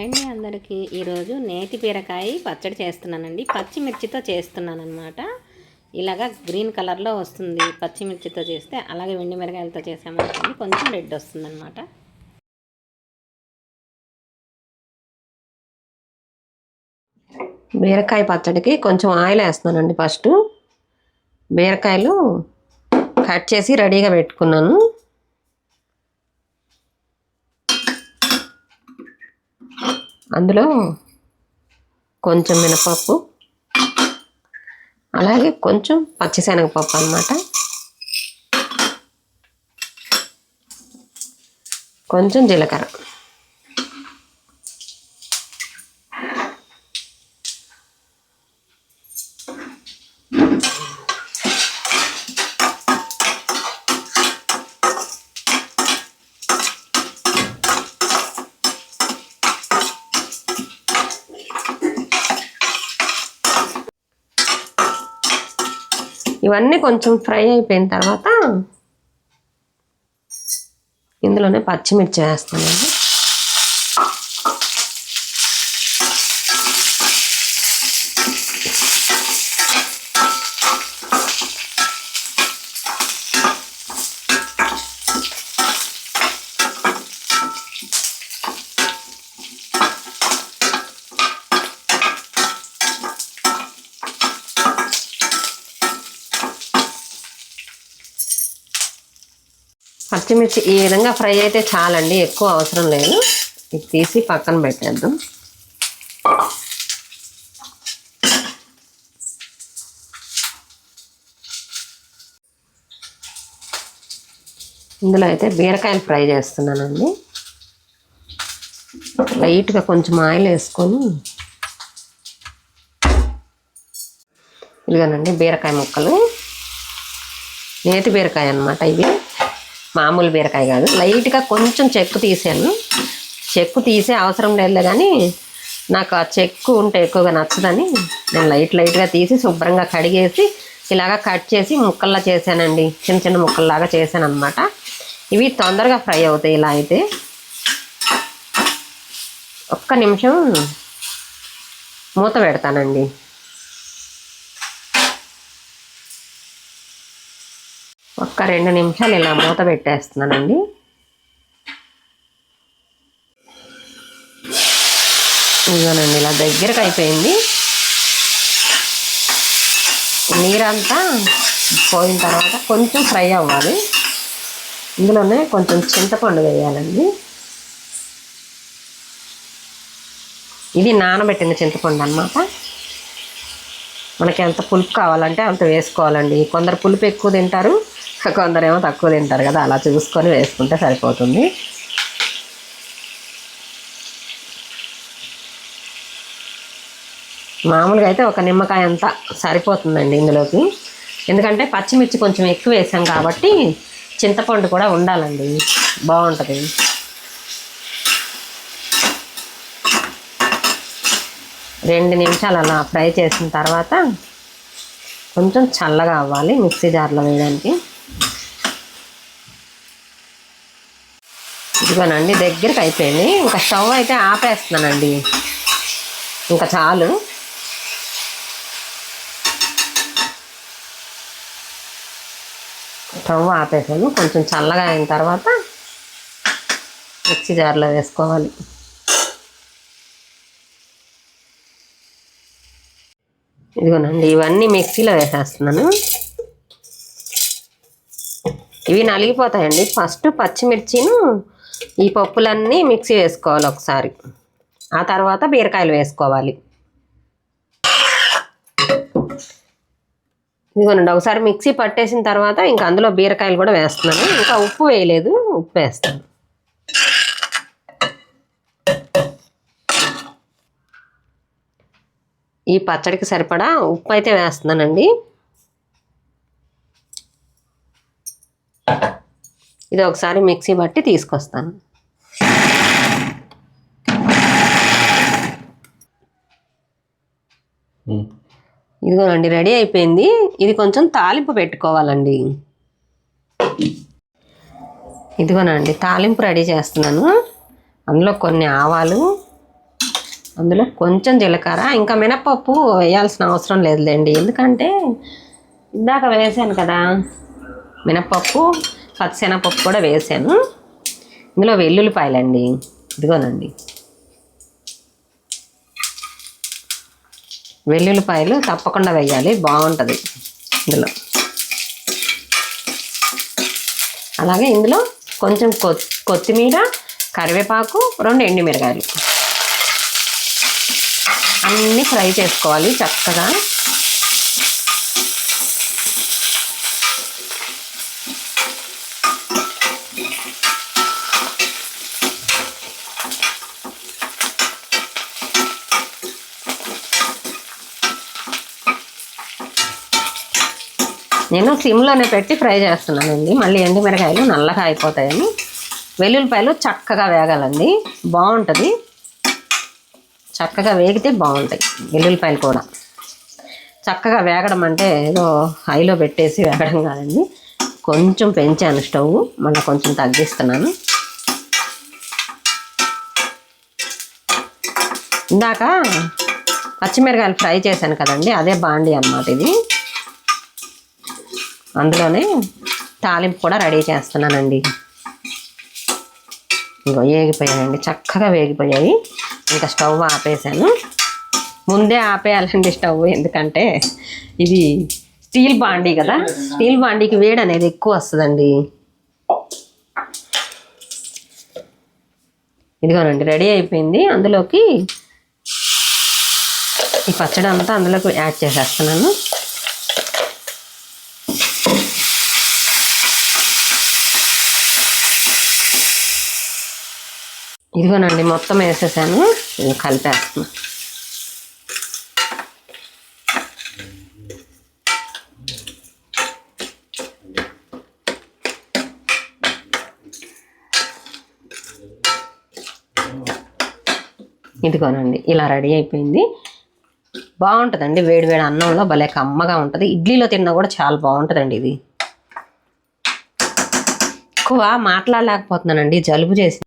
Hi అండి అందరికీ. ఈరోజు నేతి బీరకాయ పచ్చడి చేస్తున్నానండి. పచ్చిమిర్చితో చేస్తున్నాను అనమాట. ఇలాగా గ్రీన్ కలర్లో వస్తుంది పచ్చిమిర్చితో చేస్తే. అలాగే వెండి మిరకాయలతో చేసామనుకోండి కొంచెం రెడ్ వస్తుంది అనమాట. బీరకాయ పచ్చడికి కొంచెం ఆయిల్ వేస్తున్నానండి. ఫస్ట్ బీరకాయలు కట్ చేసి రెడీగా పెట్టుకున్నాను. అందులో కొంచెం మినపప్పు, అలాగే కొంచెం పచ్చిశనగపప్పు అన్నమాట, కొంచెం జీలకర్ర, ఇవన్నీ కొంచెం ఫ్రై అయిపోయిన తర్వాత ఇందులోనే పచ్చిమిర్చి వేస్తానండి. పచ్చిమిర్చి ఈ విధంగా ఫ్రై అయితే చాలండి, ఎక్కువ అవసరం లేదు. ఇది తీసి పక్కన పెట్టేద్దాం. ఇందులో అయితే బీరకాయలు ఫ్రై చేస్తున్నానండి. లైట్గా కొంచెం ఆయిల్ వేసుకొని ఇదిగోనండి బీరకాయ ముక్కలు. నేతి బీరకాయ అన్నమాట ఇవి, మామూలు బీరకాయ కాదు. లైట్గా కొంచెం చెక్కు తీసాను. చెక్కు తీసే అవసరం లేదు కానీ నాకు ఆ చెక్కు ఉంటే ఎక్కువగా నచ్చదని నేను లైట్గా తీసి శుభ్రంగా కడిగేసి ఇలాగా కట్ చేసి ముక్కల్లా చేశానండి. చిన్న చిన్న ముక్కల్లాగా చేశాను అనమాట. ఇవి తొందరగా ఫ్రై అవుతాయి. ఇలా అయితే ఒక్క నిమిషం మూత పెడతానండి. ఒక్క 2 నిమిషాలు ఇలా మూత పెట్టేస్తున్నానండి. ఇదిగోనండి ఇలా దగ్గరకు అయిపోయింది. నీరంతా పోయిన తర్వాత కొంచెం ఫ్రై అవ్వాలి. ఇందులోనే కొంచెం చింతపండు వేయాలండి. ఇది నానబెట్టిన చింతపండు అన్నమాట. మనకి ఎంత పులుపు కావాలంటే అంత వేసుకోవాలండి. కొందరు పులుపు ఎక్కువ తింటారు, కొందరేమో తక్కువ తింటారు కదా, అలా చూసుకొని వేసుకుంటే సరిపోతుంది. మామూలుగా అయితే ఒక నిమ్మకాయ అంతా సరిపోతుందండి ఇందులోకి. ఎందుకంటే పచ్చిమిర్చి కొంచెం ఎక్కువ వేసాం కాబట్టి చింతపండు కూడా ఉండాలండి, బాగుంటుంది. రెండు నిమిషాలు అలా ఫ్రై చేసిన తర్వాత కొంచెం చల్లగా అవ్వాలి మిక్సీ జార్లో వేయడానికి. ఇదిగోనండి దగ్గరికి అయిపోయింది. ఇంకా స్టవ్ అయితే ఆపేస్తున్నానండి. ఇంకా చాలు. స్టవ్ ఆపేసాను. కొంచెం చల్లగా అయిన తర్వాత మిక్సీ జార్లో వేసుకోవాలి. ఇదిగోనండి ఇవన్నీ మిక్సీలో వేసేస్తున్నాను. ఇవి నలిగిపోతాయండి. ఫస్ట్ పచ్చిమిర్చిను ఈ పప్పులన్నీ మిక్సీ వేసుకోవాలి ఒకసారి, ఆ తర్వాత బీరకాయలు వేసుకోవాలి. ఇదిగోనండి ఒకసారి మిక్సీ పట్టేసిన తర్వాత ఇంకా అందులో బీరకాయలు కూడా వేస్తున్నాను. ఇంకా ఉప్పు వేయలేదు, ఉప్పు వేస్తాను. ఈ పచ్చడికి సరిపడా ఉప్పు అయితే వేస్తున్నానండి. ఇది ఒకసారి మిక్సీ బట్టి తీసుకొస్తాను. ఇదిగోనండి రెడీ అయిపోయింది. ఇది కొంచెం తాలింపు పెట్టుకోవాలండి. ఇదిగోనండి తాలింపు రెడీ చేస్తున్నాను. అందులో కొన్ని ఆవాలు, అందులో కొంచెం జీలకర్ర, ఇంకా మినపప్పు వేయాల్సిన అవసరం లేదులేండి, ఎందుకంటే ఇందాక వేసాను కదా మినపప్పు, పచ్చిశనగపప్పు కూడా వేసాను. ఇందులో వెల్లుల్లిపాయలండి, ఇదిగోనండి వెల్లుల్లిపాయలు తప్పకుండా వేయాలి, బాగుంటుంది ఇందులో. అలాగే ఇందులో కొంచెం కొత్తిమీర, కరివేపాకు, 2 ఎండుమిరకాయలు అన్నీ ఫ్రై చేసుకోవాలి చక్కగా. నేను సిమ్లోనే పెట్టి ఫ్రై చేస్తున్నానండి, మళ్ళీ ఎండుమిరకాయలు నల్లగా అయిపోతాయని. వెల్లుల్లిపాయలు చక్కగా వేగాలండి, బాగుంటుంది, చక్కగా వేగితే బాగుంటాయి వెల్లుల్లిపాయలు కూడా. చక్కగా వేగడం అంటే ఏదో హైలో పెట్టేసి వేగడం కాదండి, కొంచెం పెంచాను స్టవ్, మళ్ళీ కొంచెం తగ్గిస్తున్నాను. ఇందాక పచ్చిమిరకాయలు ఫ్రై చేశాను కదండి, అదే బాండి అన్నమాట ఇది. అందులోనే తాలింపు కూడా రెడీ చేస్తున్నానండి. ఇంకో వేగిపోయాయండి, చక్కగా వేగిపోయాయి. ఇంకా స్టవ్ ఆపేసాను. ముందే ఆపేయాలండి స్టవ్, ఎందుకంటే ఇది స్టీల్ బాండీ కదా, స్టీల్ బాండీకి వేడి అనేది ఎక్కువ వస్తుందండి. ఇదిగోనండి రెడీ అయిపోయింది. అందులోకి ఈ పచ్చడి అంతా అందులోకి యాడ్ చేసేస్తున్నాను. ఇదిగోనండి మొత్తం వేసేసాను, కలిపేస్తున్నా. ఇదిగోనండి ఇలా రెడీ అయిపోయింది. బాగుంటుందండి వేడి వేడి అన్నంలో, భలే కమ్మగా ఉంటుంది. ఇడ్లీలో తిన్నా కూడా చాలా బాగుంటుందండి. ఇది ఎక్కువ మాట్లాడలేకపోతున్నానండి, జలుబు చేసి.